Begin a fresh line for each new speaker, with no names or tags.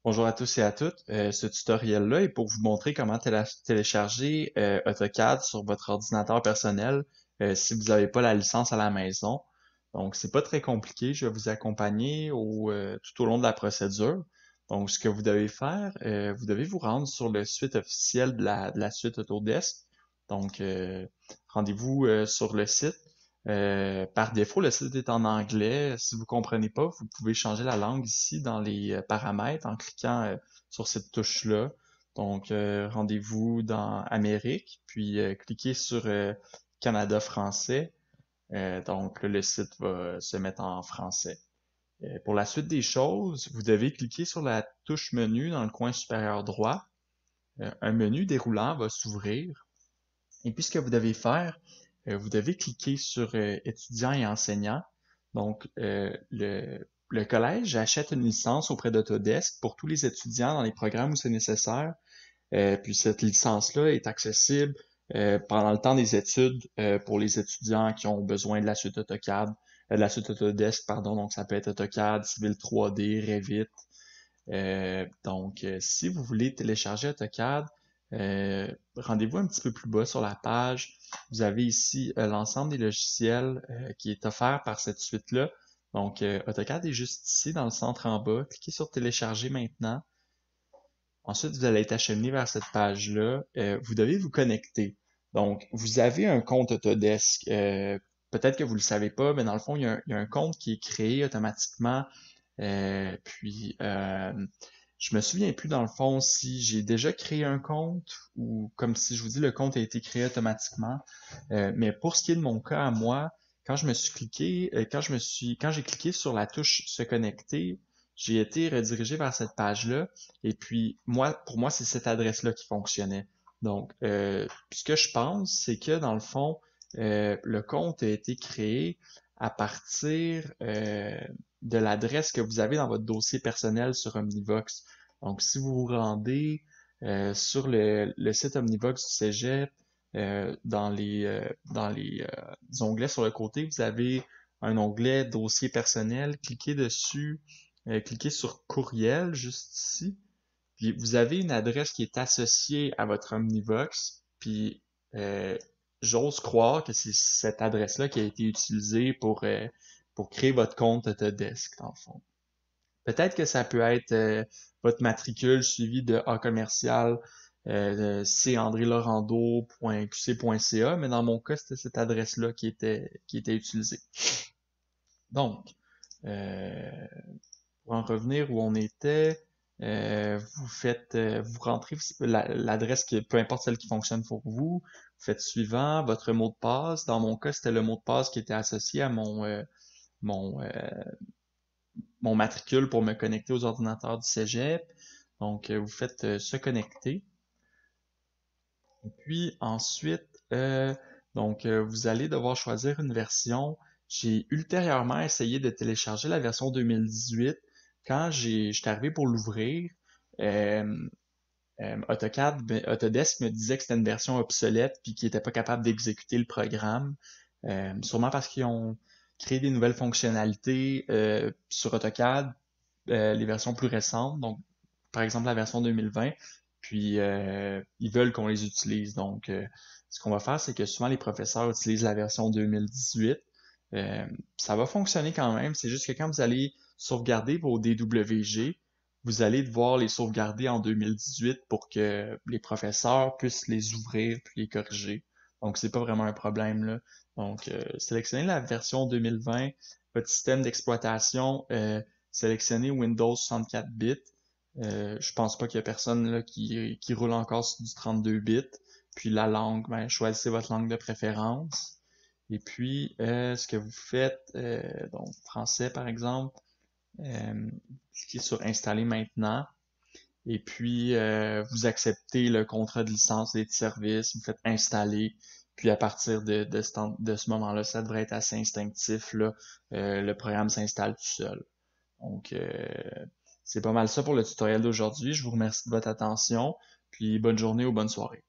Bonjour à tous et à toutes. Ce tutoriel-là est pour vous montrer comment télécharger AutoCAD sur votre ordinateur personnel si vous n'avez pas la licence à la maison. Donc, c'est pas très compliqué. Je vais vous accompagner tout au long de la procédure. Donc, ce que vous devez faire, vous devez vous rendre sur le site officiel de la suite Autodesk. Donc, rendez-vous sur le site. Par défaut, le site est en anglais. Si vous comprenez pas, vous pouvez changer la langue ici dans les paramètres en cliquant sur cette touche-là. Donc, rendez-vous dans Amérique, puis cliquez sur Canada français. Donc, là, le site va se mettre en français. Pour la suite des choses, vous devez cliquer sur la touche menu dans le coin supérieur droit. Un menu déroulant va s'ouvrir. Et puis, ce que vous devez faire, vous devez cliquer sur étudiants et enseignants. Donc, le collège achète une licence auprès d'Autodesk pour tous les étudiants dans les programmes où c'est nécessaire. Puis cette licence-là est accessible pendant le temps des études pour les étudiants qui ont besoin de la suite AutoCAD, de la suite Autodesk, pardon. Donc, ça peut être AutoCAD, Civil 3D, Revit. Si vous voulez télécharger AutoCAD, rendez-vous un petit peu plus bas sur la page. Vous avez ici l'ensemble des logiciels qui est offert par cette suite-là. Donc, AutoCAD est juste ici dans le centre en bas. Cliquez sur Télécharger maintenant. Ensuite, vous allez être acheminé vers cette page-là. Vous devez vous connecter. Donc, vous avez un compte Autodesk. Peut-être que vous ne le savez pas, mais dans le fond, il y a un compte qui est créé automatiquement. Je me souviens plus dans le fond si j'ai déjà créé un compte ou comme si je vous dis le compte a été créé automatiquement. Mais pour ce qui est de mon cas à moi, quand je me suis cliqué, quand j'ai cliqué sur la touche se connecter, j'ai été redirigé vers cette page-là. Et puis pour moi, c'est cette adresse-là qui fonctionnait. Donc, ce que je pense, c'est que dans le fond, le compte a été créé à partir de l'adresse que vous avez dans votre dossier personnel sur Omnivox. Donc, si vous vous rendez sur le site Omnivox du Cégep, dans les onglets sur le côté, vous avez un onglet dossier personnel. Cliquez dessus, cliquez sur courriel juste ici. Puis vous avez une adresse qui est associée à votre Omnivox. Puis j'ose croire que c'est cette adresse-là qui a été utilisée pour créer votre compte Autodesk, dans le fond. Peut-être que ça peut être votre matricule suivi de A commercial candrelorando.qc.ca, mais dans mon cas, c'était cette adresse-là qui était utilisée. Donc, euh, pour en revenir où on était, vous rentrez l'adresse peu importe celle qui fonctionne pour vous. Vous faites suivant, votre mot de passe. Dans mon cas, c'était le mot de passe qui était associé à mon, euh, mon matricule pour me connecter aux ordinateurs du Cégep. Donc, vous faites se connecter. Et puis ensuite, vous allez devoir choisir une version. J'ai ultérieurement essayé de télécharger la version 2018. Quand j'étais arrivé pour l'ouvrir, euh, Autodesk me disait que c'était une version obsolète puis qu'il n'était pas capable d'exécuter le programme. Sûrement parce qu'ils ont créé des nouvelles fonctionnalités sur AutoCAD, les versions plus récentes, donc par exemple la version 2020, puis ils veulent qu'on les utilise. Donc, ce qu'on va faire, c'est que souvent les professeurs utilisent la version 2018. Euh, Ça va fonctionner quand même, c'est juste que quand vous allez sauvegarder vos DWG, vous allez devoir les sauvegarder en 2018 pour que les professeurs puissent les ouvrir puis les corriger. Donc, c'est pas vraiment un problème là. Donc, sélectionnez la version 2020, votre système d'exploitation, sélectionnez Windows 64 bits. Je pense pas qu'il y a personne là qui roule encore sur du 32 bits. Puis la langue, ben, choisissez votre langue de préférence. Et puis, ce que vous faites, donc français par exemple, cliquez sur Installer maintenant. Et puis, vous acceptez le contrat de licence et de service, vous faites installer. Puis à partir de ce moment-là, ça devrait être assez instinctif, là, le programme s'installe tout seul. Donc, c'est pas mal ça pour le tutoriel d'aujourd'hui. Je vous remercie de votre attention, puis bonne journée ou bonne soirée.